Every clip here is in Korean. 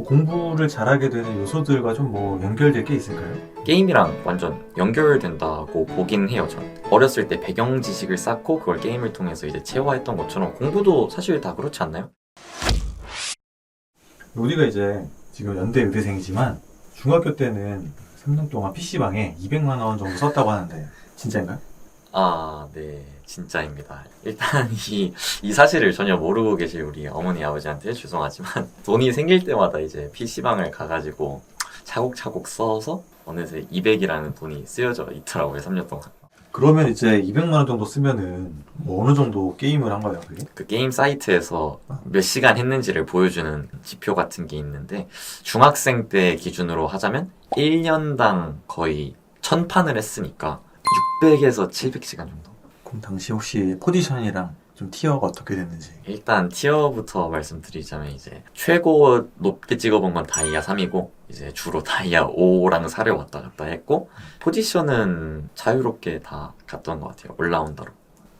공부를 잘하게 되는 요소들과 좀 뭐 연결될 게 있을까요? 게임이랑 완전 연결된다고 보긴 해요. 전 어렸을 때 배경 지식을 쌓고 그걸 게임을 통해서 이제 체화했던 것처럼 공부도 사실 다 그렇지 않나요? 우리가 이제 지금 연대 의대생이지만 중학교 때는 3년 동안 PC방에 200만 원 정도 썼다고 하는데 진짜인가요? 아, 네, 진짜입니다. 일단 이 사실을 전혀 모르고 계실 우리 어머니 아버지한테 죄송하지만 돈이 생길 때마다 이제 PC방을 가가지고 차곡차곡 써서 어느새 200이라는 돈이 쓰여져 있더라고요, 3년 동안. 그러면 이제 200만 원 정도 쓰면은 뭐 어느 정도 게임을 한 거예요, 그게? 그 게임 사이트에서 몇 시간 했는지를 보여주는 지표 같은 게 있는데 중학생 때 기준으로 하자면 1년당 거의 1000판을 했으니까 600에서 700시간 정도. 그럼 당시 혹시 포지션이랑 좀 티어가 어떻게 됐는지. 일단 티어부터 말씀드리자면 이제 최고 높게 찍어본 건 다이아 3이고 이제 주로 다이아 5랑 4를 왔다 갔다 했고 포지션은 자유롭게 다 갔던 것 같아요. 올라운더로.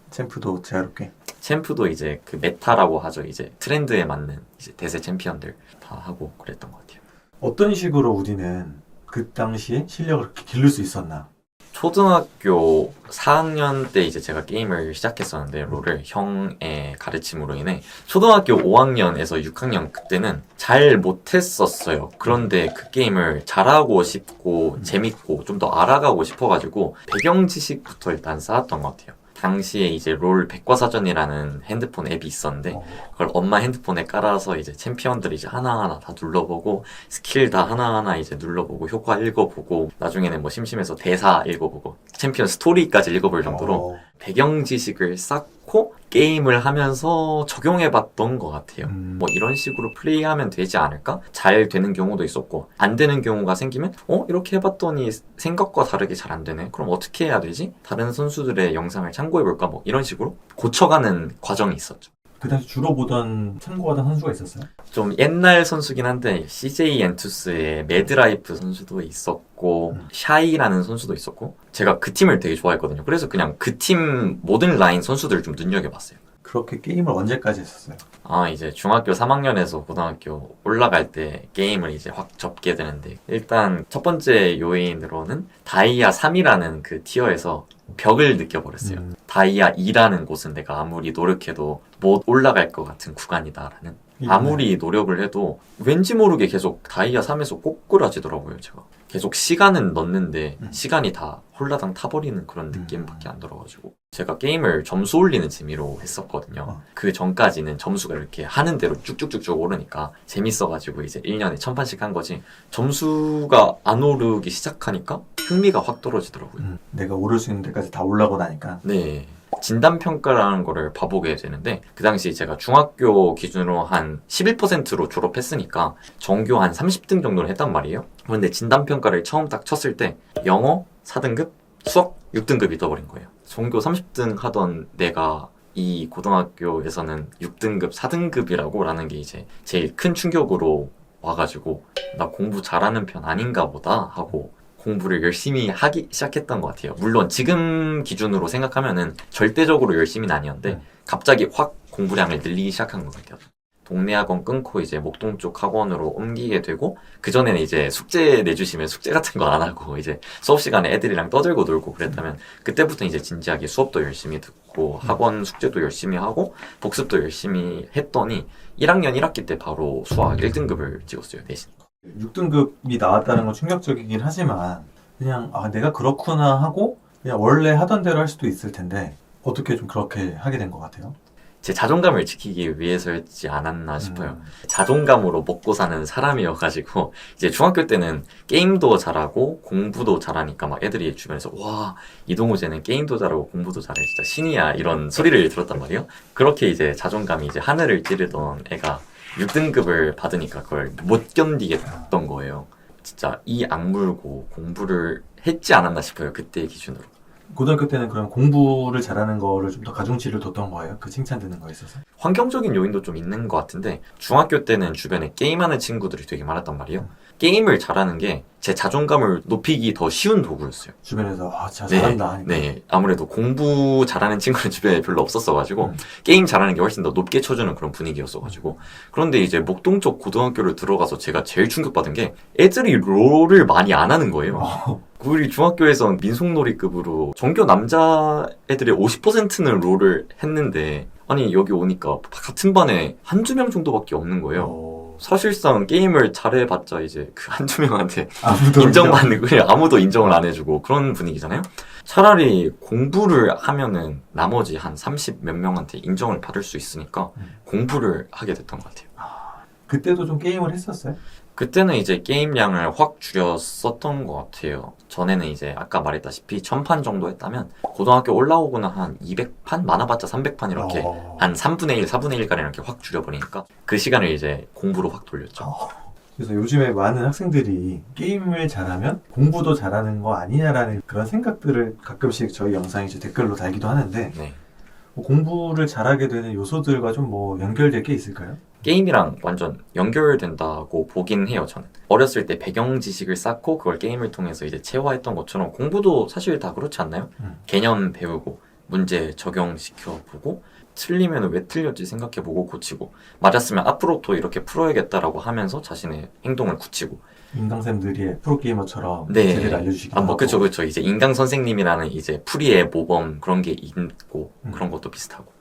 챔프도 자유롭게. 챔프도 이제 그 메타라고 하죠. 이제 트렌드에 맞는 이제 대세 챔피언들 다 하고 그랬던 것 같아요. 어떤 식으로 우리는 그 당시에 실력을 그렇게 기를 수 있었나? 초등학교 4학년 때 이제 제가 게임을 시작했었는데 롤을 형의 가르침으로 인해 초등학교 5학년에서 6학년 그때는 잘 못했었어요. 그런데 그 게임을 잘하고 싶고 재밌고 좀 더 알아가고 싶어가지고 배경 지식부터 일단 쌓았던 것 같아요. 당시에 이제 롤 백과사전이라는 핸드폰 앱이 있었는데 그걸 엄마 핸드폰에 깔아서 이제 챔피언들 이제 하나하나 다 눌러보고 스킬 다 하나하나 이제 눌러보고 효과 읽어보고 나중에는 뭐 심심해서 대사 읽어보고 챔피언 스토리까지 읽어볼 정도로 배경 지식을 쌓고 게임을 하면서 적용해봤던 것 같아요. 뭐 이런 식으로 플레이하면 되지 않을까? 잘 되는 경우도 있었고 안 되는 경우가 생기면 이렇게 해봤더니 생각과 다르게 잘 안 되네. 그럼 어떻게 해야 되지? 다른 선수들의 영상을 참고해볼까? 뭐 이런 식으로 고쳐가는 과정이 있었죠. 그 당시 주로 보던 참고하던 선수가 있었어요? 좀 옛날 선수긴 한데 CJ 엔투스의 매드라이프 선수도 있었고 샤이라는 선수도 있었고 제가 그 팀을 되게 좋아했거든요. 그래서 그냥 그 팀 모든 라인 선수들을 좀 눈여겨봤어요. 그렇게 게임을 언제까지 했었어요? 아, 이제 중학교 3학년에서 고등학교 올라갈 때 게임을 이제 확 접게 되는데 일단 첫 번째 요인으로는 다이아 3이라는 그 티어에서 벽을 느껴버렸어요. 다이아 2라는 곳은 내가 아무리 노력해도 못 올라갈 것 같은 구간이다라는 아무리 노력을 해도 왠지 모르게 계속 다이아 3에서 꼬꾸라지더라고요. 제가 계속 시간은 넣는데 시간이 다 홀라당 타버리는 그런 느낌밖에 안 들어가지고 제가 게임을 점수 올리는 재미로 했었거든요. 그 전까지는 점수가 이렇게 하는 대로 쭉쭉쭉쭉 오르니까 재밌어가지고 이제 1년에 1000판씩 한 거지 점수가 안 오르기 시작하니까 흥미가 확 떨어지더라고요. 내가 오를 수 있는 데까지 다 올라고 나니까. 네. 진단평가라는 거를 봐보게 되는데 그 당시 제가 중학교 기준으로 한 11%로 졸업했으니까 전교 한 30등 정도를 했단 말이에요. 그런데 진단평가를 처음 딱 쳤을 때 영어 4등급, 수학 6등급이 떠버린 거예요. 전교 30등 하던 내가 이 고등학교에서는 6등급, 4등급이라고 라는 게 이제 제일 큰 충격으로 와가지고 나 공부 잘하는 편 아닌가 보다 하고 공부를 열심히 하기 시작했던 것 같아요. 물론 지금 기준으로 생각하면은 절대적으로 열심히는 아니었는데 갑자기 확 공부량을 늘리기 시작한 것 같아요. 동네 학원 끊고 이제 목동 쪽 학원으로 옮기게 되고 그전에는 이제 숙제 내주시면 숙제 같은 거 안 하고 이제 수업 시간에 애들이랑 떠들고 놀고 그랬다면 그때부터 이제 진지하게 수업도 열심히 듣고 학원 숙제도 열심히 하고 복습도 열심히 했더니 1학년 1학기 때 바로 수학 1등급을 찍었어요, 대신. 6등급이 나왔다는 건 충격적이긴 하지만 그냥 내가 그렇구나 하고 그냥 원래 하던 대로 할 수도 있을 텐데 어떻게 좀 그렇게 하게 된 것 같아요? 제 자존감을 지키기 위해서였지 않았나 싶어요. 자존감으로 먹고 사는 사람이어가지고 이제 중학교 때는 게임도 잘하고 공부도 잘하니까 막 애들이 주변에서 와 이동우쟤는 게임도 잘하고 공부도 잘해 진짜 신이야 이런 소리를 들었단 말이에요. 그렇게 이제 자존감이 이제 하늘을 찌르던 애가 6등급을 받으니까 그걸 못 견디겠던 거예요. 진짜 이 악물고 공부를 했지 않았나 싶어요. 그때 기준으로. 고등학교 때는 그럼 공부를 잘하는 거를 좀 더 가중치를 뒀던 거예요? 그 칭찬 듣는 거에 있어서? 환경적인 요인도 좀 있는 것 같은데 중학교 때는 주변에 게임하는 친구들이 되게 많았단 말이에요. 게임을 잘하는 게 제 자존감을 높이기 더 쉬운 도구였어요. 주변에서 진짜 잘한다 하니까. 네, 아무래도 공부 잘하는 친구는 주변에 별로 없었어가지고 게임 잘하는 게 훨씬 더 높게 쳐주는 그런 분위기였어가지고 그런데 이제 목동 쪽 고등학교를 들어가서 제가 제일 충격받은 게 애들이 롤을 많이 안 하는 거예요. 우리 중학교에선 민속놀이급으로 전교 남자 애들의 50%는 롤을 했는데 아니 여기 오니까 같은 반에 한두 명 정도밖에 없는 거예요. 사실상 게임을 잘해봤자 이제 그 한두 명한테 아무도 인정받는 거예요. 아무도 인정을 안 해주고 그런 분위기잖아요. 차라리 공부를 하면은 나머지 한 30 몇 명한테 인정을 받을 수 있으니까 공부를 하게 됐던 것 같아요. 그때도 좀 게임을 했었어요? 그때는 이제 게임량을 확 줄였었던 것 같아요. 전에는 이제 아까 말했다시피 1000판 정도 했다면 고등학교 올라오고는 한 200판? 많아봤자 300판 이렇게 한 3분의 1, 4분의 1가량 이렇게 확 줄여버리니까 그 시간을 이제 공부로 확 돌렸죠. 그래서 요즘에 많은 학생들이 게임을 잘하면 공부도 잘하는 거 아니냐라는 그런 생각들을 가끔씩 저희 영상에 이제 댓글로 달기도 하는데 네. 뭐 공부를 잘하게 되는 요소들과 좀 뭐 연결될 게 있을까요? 게임이랑 완전 연결된다고 보긴 해요, 저는. 어렸을 때 배경 지식을 쌓고 그걸 게임을 통해서 이제 체화했던 것처럼 공부도 사실 다 그렇지 않나요? 개념 배우고 문제 적용시켜보고 틀리면 왜 틀렸지 생각해보고 고치고 맞았으면 앞으로 또 이렇게 풀어야겠다라고 하면서 자신의 행동을 굳히고 인강쌤들이 프로게이머처럼 네. 제대로 알려주시기도 하고 그쵸. 이제 인강 선생님이라는 이제 풀이의 모범 그런 게 있고 그런 것도 비슷하고.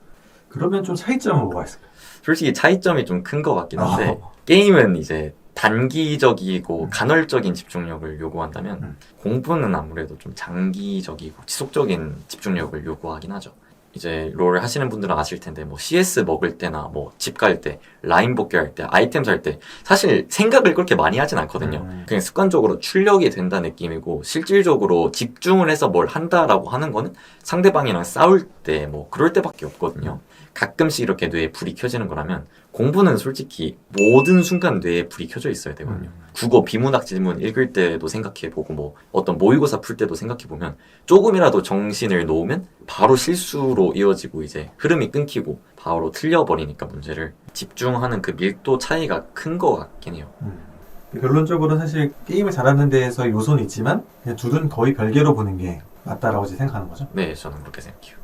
그러면 좀 차이점은 뭐가 있을까요? 솔직히 차이점이 좀 큰 것 같긴 한데 게임은 이제 단기적이고 간헐적인 집중력을 요구한다면 공부는 아무래도 좀 장기적이고 지속적인 집중력을 요구하긴 하죠. 이제 롤 하시는 분들은 아실 텐데 뭐 CS 먹을 때나 뭐 집 갈 때, 라인 복귀할 때, 아이템 살 때 사실 생각을 그렇게 많이 하진 않거든요. 그냥 습관적으로 출력이 된다 느낌이고 실질적으로 집중을 해서 뭘 한다라고 하는 거는 상대방이랑 싸울 때 뭐 그럴 때밖에 없거든요. 가끔씩 이렇게 뇌에 불이 켜지는 거라면 공부는 솔직히 모든 순간 뇌에 불이 켜져 있어야 되거든요. 국어 비문학 질문 읽을 때도 생각해보고 뭐 어떤 모의고사 풀 때도 생각해보면 조금이라도 정신을 놓으면 바로 실수로 이어지고 이제 흐름이 끊기고 바로 틀려버리니까 문제를 집중하는 그 밀도 차이가 큰 것 같긴 해요. 결론적으로 사실 게임을 잘하는 데에서 요소는 있지만 그냥 둘은 거의 별개로 보는 게 맞다라고 생각하는 거죠? 네, 저는 그렇게 생각해요.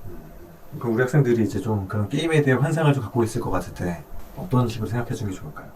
그럼 우리 학생들이 이제 좀 그런 게임에 대한 환상을 좀 갖고 있을 것 같은데 어떤 식으로 생각해 주는 게 좋을까요?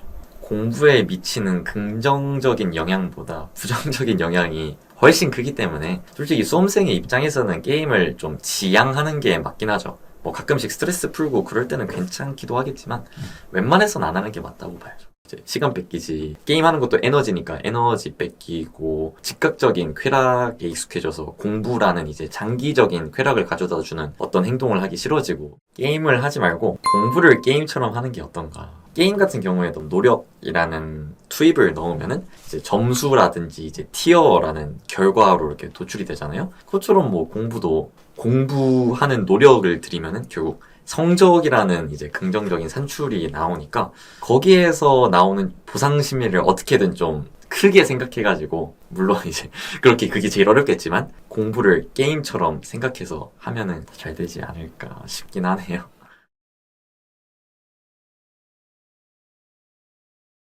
공부에 미치는 긍정적인 영향보다 부정적인 영향이 훨씬 크기 때문에 솔직히 수험생의 입장에서는 게임을 좀 지양하는 게 맞긴 하죠. 뭐 가끔씩 스트레스 풀고 그럴 때는 괜찮기도 하겠지만 웬만해선 안 하는 게 맞다고 봐야죠. 이제 시간 뺏기지. 게임하는 것도 에너지니까 에너지 뺏기고 즉각적인 쾌락에 익숙해져서 공부라는 이제 장기적인 쾌락을 가져다 주는 어떤 행동을 하기 싫어지고 게임을 하지 말고 공부를 게임처럼 하는 게 어떤가. 게임 같은 경우에도 노력이라는 투입을 넣으면은 이제 점수라든지 이제 티어라는 결과로 이렇게 도출이 되잖아요. 그것처럼 뭐 공부도 공부하는 노력을 들이면은 결국 성적이라는 이제 긍정적인 산출이 나오니까 거기에서 나오는 보상 심리를 어떻게든 좀 크게 생각해가지고 물론 이제 그렇게 그게 제일 어렵겠지만 공부를 게임처럼 생각해서 하면은 잘 되지 않을까 싶긴 하네요.